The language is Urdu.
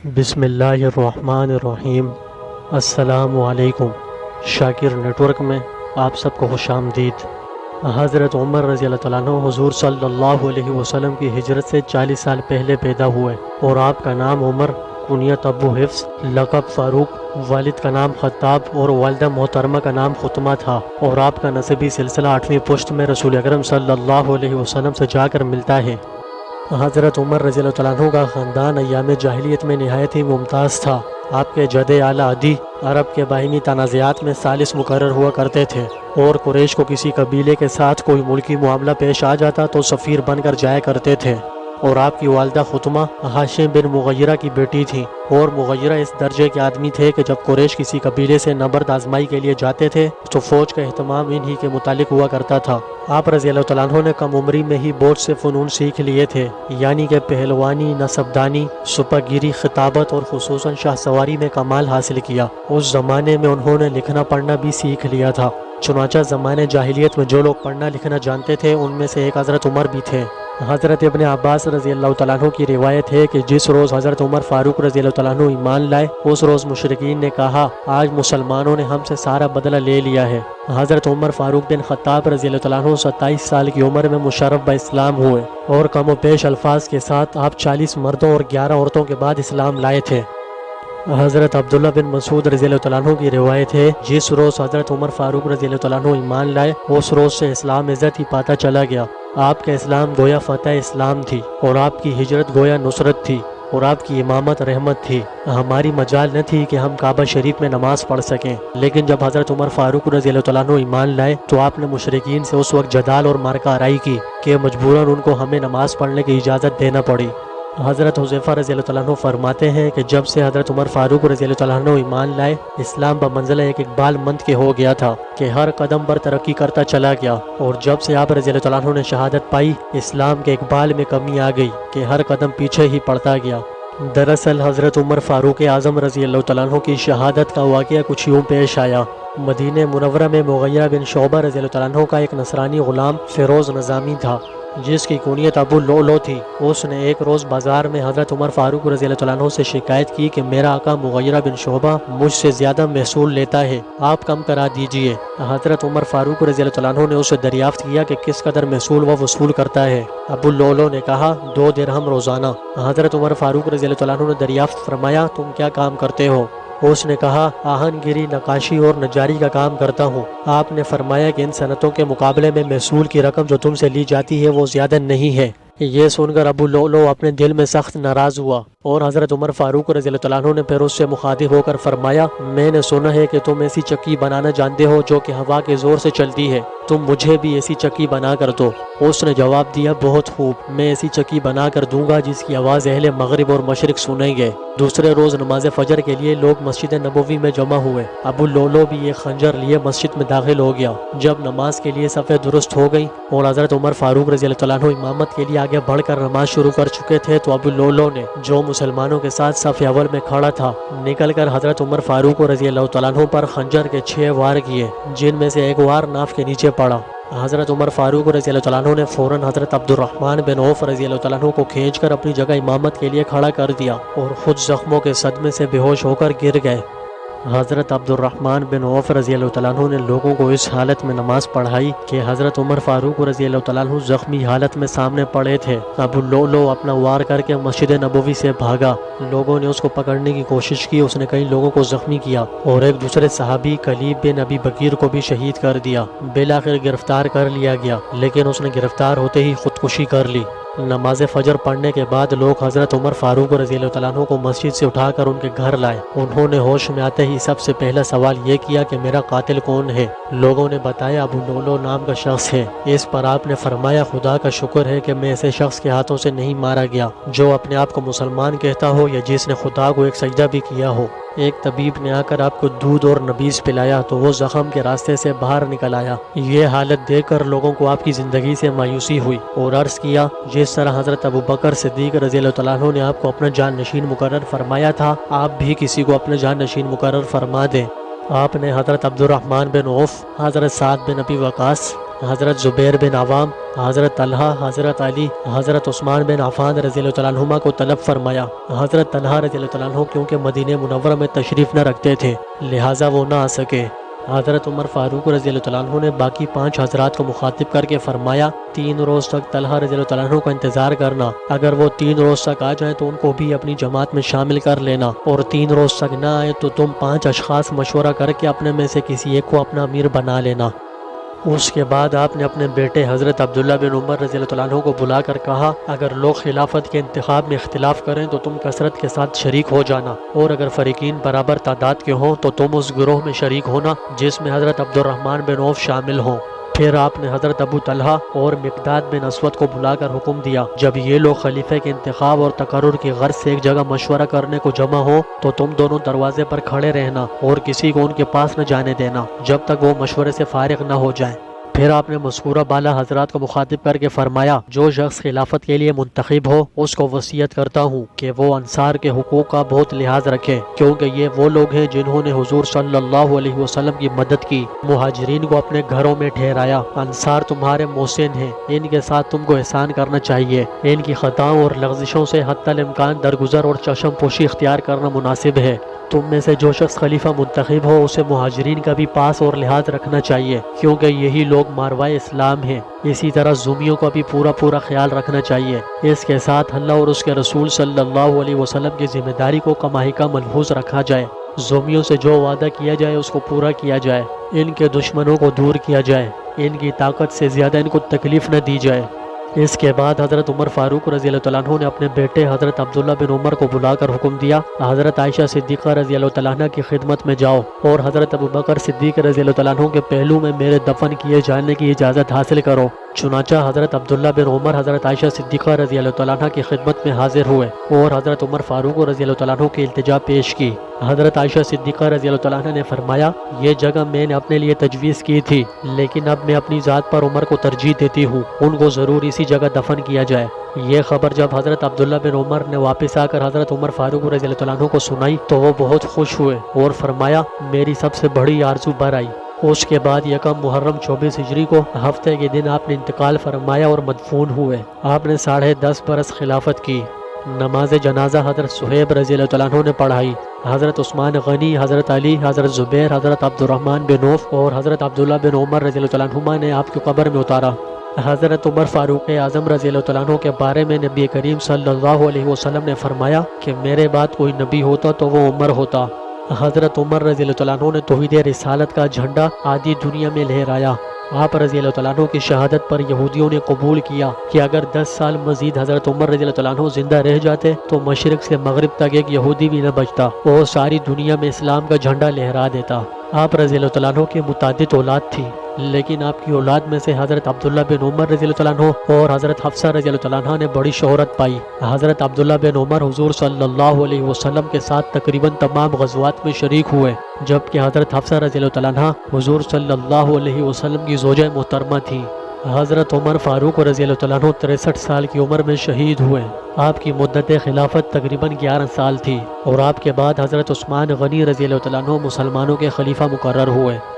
بسم اللہ الرحمن الرحیم۔ السلام علیکم۔ شاکر نیٹ ورک میں آپ سب کو خوش آمدید۔ حضرت عمر رضی اللہ تعالیٰ عنہ حضور صلی اللہ علیہ وسلم کی ہجرت سے 40 سال پہلے پیدا ہوئے اور آپ کا نام عمر، کنیت ابو حفص، لقب فاروق، والد کا نام خطاب اور والدہ محترمہ کا نام ختمہ تھا، اور آپ کا نسبی سلسلہ 8ویں پشت میں رسول اکرم صلی اللہ علیہ وسلم سے جا کر ملتا ہے۔ حضرت عمر رضی اللہ تعالیٰ عنہ کا خاندان ایام جاہلیت میں نہایت ہی ممتاز تھا۔ آپ کے جد اعلیٰ عدی عرب کے باہمی تنازعات میں ثالث مقرر ہوا کرتے تھے، اور قریش کو کسی قبیلے کے ساتھ کوئی ملکی معاملہ پیش آ جاتا تو سفیر بن کر جایا کرتے تھے۔ اور آپ کی والدہ ختمہ ہاشم بن مغیرہ کی بیٹی تھیں، اور مغیرہ اس درجے کے آدمی تھے کہ جب قریش کسی قبیلے سے نبرد آزمائی کے لیے جاتے تھے تو فوج کا اہتمام انہی کے متعلق ہوا کرتا تھا۔ آپ رضی اللہ تعالیٰ عنہ نے کم عمری میں ہی بہت سے فنون سیکھ لیے تھے، یعنی کہ پہلوانی، نصبدانی، سپاگیری، خطابت اور خصوصاً شاہ سواری میں کمال حاصل کیا۔ اس زمانے میں انہوں نے لکھنا پڑھنا بھی سیکھ لیا تھا۔ چنانچہ زمانے جاہلیت میں جو لوگ پڑھنا لکھنا جانتے تھے ان میں سے ایک حضرت عمر بھی تھے۔ حضرت ابن عباس رضی اللہ تعالیٰ عنہ کی روایت ہے کہ جس روز حضرت عمر فاروق رضی اللہ تعالیٰ عنہ ایمان لائے اس روز مشرکین نے کہا، آج مسلمانوں نے ہم سے سارا بدلہ لے لیا ہے۔ حضرت عمر فاروق بن خطاب رضی اللہ تعالیٰ عنہ 27 سال کی عمر میں مشرف با اسلام ہوئے، اور کم و بیش الفاظ کے ساتھ آپ 40 مردوں اور 11 عورتوں کے بعد اسلام لائے تھے۔ حضرت عبداللہ بن مسعود رضی اللہ تعالیٰ عنہ کی روایت ہے، جس روز حضرت عمر فاروق رضی اللہ تعالیٰ عنہ ایمان لائے اس روز سے اسلام عزت ہی پاتا چلا گیا۔ آپ کا اسلام گویا فتح اسلام تھی، اور آپ کی ہجرت گویا نصرت تھی، اور آپ کی امامت رحمت تھی۔ ہماری مجال نہ تھی کہ ہم کعبہ شریف میں نماز پڑھ سکیں، لیکن جب حضرت عمر فاروق رضی اللہ تعالیٰ عنہ ایمان لائے تو آپ نے مشرکین سے اس وقت جدال اور مارکہ آرائی کی کہ مجبوراً ان کو ہمیں نماز پڑھنے کی اجازت دینا پڑی۔ حضرت حذیفہ رضی اللہ تعالیٰ عنہ فرماتے ہیں کہ جب سے حضرت عمر فاروق رضی اللہ تعالیٰ عنہ ایمان لائے، اسلام بمنزلہ ایک اقبال مند کے ہو گیا تھا کہ ہر قدم پر ترقی کرتا چلا گیا، اور جب سے آپ رضی اللہ تعالیٰ عنہ نے شہادت پائی، اسلام کے اقبال میں کمی آ گئی کہ ہر قدم پیچھے ہی پڑتا گیا۔ دراصل حضرت عمر فاروق اعظم رضی اللہ تعالیٰ عنہ کی شہادت کا واقعہ کچھ یوں پیش آیا۔ مدینہ منورہ میں مغیرہ بن شعبہ رضی اللہ تعالیٰ عنہ کا ایک نصرانی غلام فیروز نظامی تھا، جس کی کنیت ابو لؤلؤ تھی۔ اس نے ایک روز بازار میں حضرت عمر فاروق رضی اللہ تعالیٰ عنہ سے شکایت کی کہ میرا آقا مغیرہ بن شعبہ مجھ سے زیادہ محصول لیتا ہے، آپ کم کرا دیجئے۔ حضرت عمر فاروق رضی اللہ تعالیٰ عنہ نے اسے دریافت کیا کہ کس قدر محصول وہ وصول کرتا ہے۔ ابو لؤلؤ نے کہا 2 درہم روزانہ۔ حضرت عمر فاروق رضی اللہ تعالیٰ عنہ نے دریافت فرمایا تم کیا کام کرتے ہو؟ اس نے کہا آہن گیری، نقاشی اور نجاری کا کام کرتا ہوں۔ آپ نے فرمایا کہ ان صنعتوں کے مقابلے میں محصول کی رقم جو تم سے لی جاتی ہے وہ زیادہ نہیں ہے۔ یہ سن کر ابو لؤلؤ اپنے دل میں سخت ناراض ہوا، اور حضرت عمر فاروق رضی اللہ تعالیٰ عنہ نے پھر اس سے مخاطب ہو کر فرمایا میں نے سنا ہے کہ تم ایسی چکی بنانا جانتے ہو جو کہ ہوا کے زور سے چلتی ہے، تم مجھے بھی ایسی چکی بنا کر دو۔ اس نے جواب دیا بہت خوب، میں ایسی چکی بنا کر دوں گا جس کی آواز اہل مغرب اور مشرق سنیں گے۔ دوسرے روز نماز فجر کے لیے لوگ مسجد نبوی میں جمع ہوئے۔ ابو لؤلؤ بھی ایک خنجر لیے مسجد میں داخل ہو گیا۔ جب نماز کے لیے صفیں درست ہو گئیں اور حضرت عمر فاروق رضی اللہ تعالیٰ عنہ امامت کے لیے آگے بڑھ کر نماز شروع کر چکے تھے تو ابو لؤلؤ نے، جو مسلمانوں کے ساتھ صف اول میں کھڑا تھا، نکل کر حضرت عمر فاروق رضی اللہ تعالیٰ عنہ پر خنجر کے 6 وار کیے، جن میں سے ایک وار ناف کے نیچے پڑا۔ حضرت عمر فاروق رضی اللہ تعالیٰ عنہ نے فوراً حضرت عبد الرحمن بن عوف رضی اللہ تعالیٰ عنہ کو کھینچ کر اپنی جگہ امامت کے لیے کھڑا کر دیا، اور خود زخموں کے صدمے سے بے ہوش ہو کر گر گئے۔ حضرت عبد الرحمن بن عوف رضی اللہ تعالیٰ عنہ نے لوگوں کو اس حالت میں نماز پڑھائی کہ حضرت عمر فاروق رضی اللہ تعالیٰ عنہ زخمی حالت میں سامنے پڑے تھے۔ ابو لؤلؤ اپنا وار کر کے مسجد نبوی سے بھاگا۔ لوگوں نے اس کو پکڑنے کی کوشش کی، اس نے کئی لوگوں کو زخمی کیا اور ایک دوسرے صحابی کلیب بن ابی بکیر کو بھی شہید کر دیا۔ بالآخر گرفتار کر لیا گیا، لیکن اس نے گرفتار ہوتے ہی خودکشی کر لی۔ نماز فجر پڑھنے کے بعد لوگ حضرت عمر فاروق رضی اللہ تعالیٰ عنہ کو مسجد سے اٹھا کر ان کے گھر لائے۔ انہوں نے ہوش میں آتے ہی سب سے پہلا سوال یہ کیا کہ میرا قاتل کون ہے؟ لوگوں نے بتایا ابو لؤلؤ نام کا شخص ہے۔ اس پر آپ نے فرمایا خدا کا شکر ہے کہ میں ایسے شخص کے ہاتھوں سے نہیں مارا گیا جو اپنے آپ کو مسلمان کہتا ہو یا جس نے خدا کو ایک سجدہ بھی کیا ہو۔ ایک طبیب نے آ کر آپ کو دودھ اور نبیذ پلایا تو وہ زخم کے راستے سے باہر نکل آیا۔ یہ حالت دیکھ کر لوگوں کو آپ کی زندگی سے مایوسی ہوئی، اور عرض کیا جس طرح حضرت ابو بکر صدیق رضی اللہ تعالیٰ عنہ نے آپ کو اپنا جان نشین مقرر فرمایا تھا، آپ بھی کسی کو اپنا جان نشین مقرر فرما دیں۔ آپ نے حضرت عبد الرحمن بن عوف، حضرت سعد بن ابی وقاص، حضرت زبیر بن عوام، حضرت طلحہ، حضرت علی، حضرت عثمان بن عفان رضی اللہ تعالیٰ عنہما کو طلب فرمایا۔ حضرت طلحہ رضی اللہ تعالیٰ عنہ کیونکہ مدینہ منورہ میں تشریف نہ رکھتے تھے لہٰذا وہ نہ آ سکے۔ حضرت عمر فاروق رضی اللہ تعالیٰ عنہ نے باقی 5 حضرات کو مخاطب کر کے فرمایا 3 روز تک طلحہ رضی اللہ تعالیٰ عنہ کا انتظار کرنا، اگر وہ 3 روز تک آ جائیں تو ان کو بھی اپنی جماعت میں شامل کر لینا، اور 3 روز تک نہ آئے تو تم 5 اشخاص مشورہ کر کے اپنے میں سے کسی ایک کو اپنا امیر بنا لینا۔ اس کے بعد آپ نے اپنے بیٹے حضرت عبداللہ بن عمر رضی اللہ تعالیٰ عنہ کو بلا کر کہا اگر لوگ خلافت کے انتخاب میں اختلاف کریں تو تم کثرت کے ساتھ شریک ہو جانا، اور اگر فریقین برابر تعداد کے ہوں تو تم اس گروہ میں شریک ہونا جس میں حضرت عبد الرحمن بن عوف شامل ہوں۔ پھر آپ نے حضرت ابو طلحہ اور مقداد بن اسود کو بلا کر حکم دیا جب یہ لوگ خلیفہ کے انتخاب اور تقرر کی غرض سے ایک جگہ مشورہ کرنے کو جمع ہو تو تم دونوں دروازے پر کھڑے رہنا اور کسی کو ان کے پاس نہ جانے دینا جب تک وہ مشورے سے فارغ نہ ہو جائیں۔ پھر آپ نے مذکورہ بالا حضرات کو مخاطب کر کے فرمایا جو شخص خلافت کے لیے منتخب ہو اس کو وصیت کرتا ہوں کہ وہ انصار کے حقوق کا بہت لحاظ رکھے، کیونکہ یہ وہ لوگ ہیں جنہوں نے حضور صلی اللہ علیہ وسلم کی مدد کی، مہاجرین کو اپنے گھروں میں ٹھہرایا، انصار تمہارے محسن ہیں، ان کے ساتھ تم کو احسان کرنا چاہیے، ان کی خطاؤں اور لغزشوں سے حتی الامکان درگزر اور چشم پوشی اختیار کرنا مناسب ہے۔ تم میں سے جو شخص خلیفہ منتخب ہو اسے مہاجرین کا بھی پاس اور لحاظ رکھنا چاہیے، کیونکہ یہی لوگ ماروائے اسلام ہیں۔ اسی طرح زمیوں کا بھی پورا خیال رکھنا چاہیے۔ اس کے ساتھ اللہ اور اس کے رسول صلی اللہ علیہ وسلم کی ذمہ داری کو کما کا ملحوظ رکھا جائے، زمیوں سے جو وعدہ کیا جائے اس کو پورا کیا جائے، ان کے دشمنوں کو دور کیا جائے، ان کی طاقت سے زیادہ ان کو تکلیف نہ دی جائے۔ اس کے بعد حضرت عمر فاروق رضی اللہ تعالیٰ عنہ نے اپنے بیٹے حضرت عبداللہ بن عمر کو بلا کر حکم دیا حضرت عائشہ صدیقہ رضی اللہ تعالیٰ عنہ کی خدمت میں جاؤ اور حضرت ابو بکر صدیق رضی اللہ تعالیٰ عنہ کے پہلو میں میرے دفن کیے جانے کی اجازت حاصل کرو۔ چنانچہ حضرت عبداللہ بن عمر حضرت عائشہ صدیقہ رضی اللہ تعالیٰ عنہ کی خدمت میں حاضر ہوئے اور حضرت عمر فاروق رضی اللہ تعالیٰ عنہ کی التجا پیش کی۔ حضرت عائشہ صدیقہ رضی اللہ تعالیٰ عنہ نے فرمایا یہ جگہ میں نے اپنے لیے تجویز کی تھی، لیکن اب میں اپنی ذات پر عمر کو ترجیح دیتی ہوں، ان کو ضرور اسی جگہ دفن کیا جائے۔ یہ خبر جب حضرت عبداللہ بن عمر نے واپس آ کر حضرت عمر فاروق رضی اللہ تعالیٰ عنہ کو سنائی تو وہ بہت خوش ہوئے اور فرمایا میری سب سے بڑی آرزو بر آئی۔ اس کے بعد یکم محرم 24 ہجری کو ہفتے کے دن آپ نے انتقال فرمایا اور مدفون ہوئے۔ آپ نے 10.5 برس خلافت کی۔ نماز جنازہ حضرت صہیب رضی اللہ تعالیٰ عنہ نے پڑھائی۔ حضرت عثمان غنی، حضرت علی، حضرت زبیر، حضرت عبد الرحمن بن عوف اور حضرت عبداللہ بن عمر رضی اللہ تعالیٰ عنہما نے آپ کی قبر میں اتارا۔ حضرت عمر فاروق اعظم رضی اللہ تعالیٰ عنہ کے بارے میں نبی کریم صلی اللہ علیہ وسلم نے فرمایا کہ میرے بعد کوئی نبی ہوتا تو وہ عمر ہوتا۔ حضرت عمر رضی اللہ تعالیٰ عنہ نے توحید رسالت کا جھنڈا آدھی دنیا میں لہرایا۔ آپ رضی اللہ تعالیٰ عنہ کی شہادت پر یہودیوں نے قبول کیا کہ اگر 10 سال مزید حضرت عمر رضی اللہ تعالیٰ عنہ زندہ رہ جاتے تو مشرق سے مغرب تک ایک یہودی بھی نہ بچتا، وہ ساری دنیا میں اسلام کا جھنڈا لہرا دیتا۔ آپ رضی اللہ تعالیٰ عنہ کی متعدد اولاد تھی، لیکن آپ کی اولاد میں سے حضرت عبداللہ بن عمر رضی اللہ تعالیٰ عنہ اور حضرت حفصہ رضی اللہ تعالیٰ عنہ نے بڑی شہرت پائی۔ حضرت عبداللہ بن عمر حضور صلی اللہ علیہ وسلم کے ساتھ تقریباً تمام غزوات میں شریک ہوئے، جبکہ حضرت حفصہ رضی اللہ تعالیٰ عنہ حضور صلی اللہ علیہ وسلم کی زوجہ محترمہ تھی۔ حضرت عمر فاروق رضی اللہ تعالیٰ عنہ 63 سال کی عمر میں شہید ہوئے۔ آپ کی مدت خلافت تقریباً 11 سال تھی اور آپ کے بعد حضرت عثمان غنی رضی اللہ تعالیٰ عنہ مسلمانوں کے خلیفہ مقرر ہوئے۔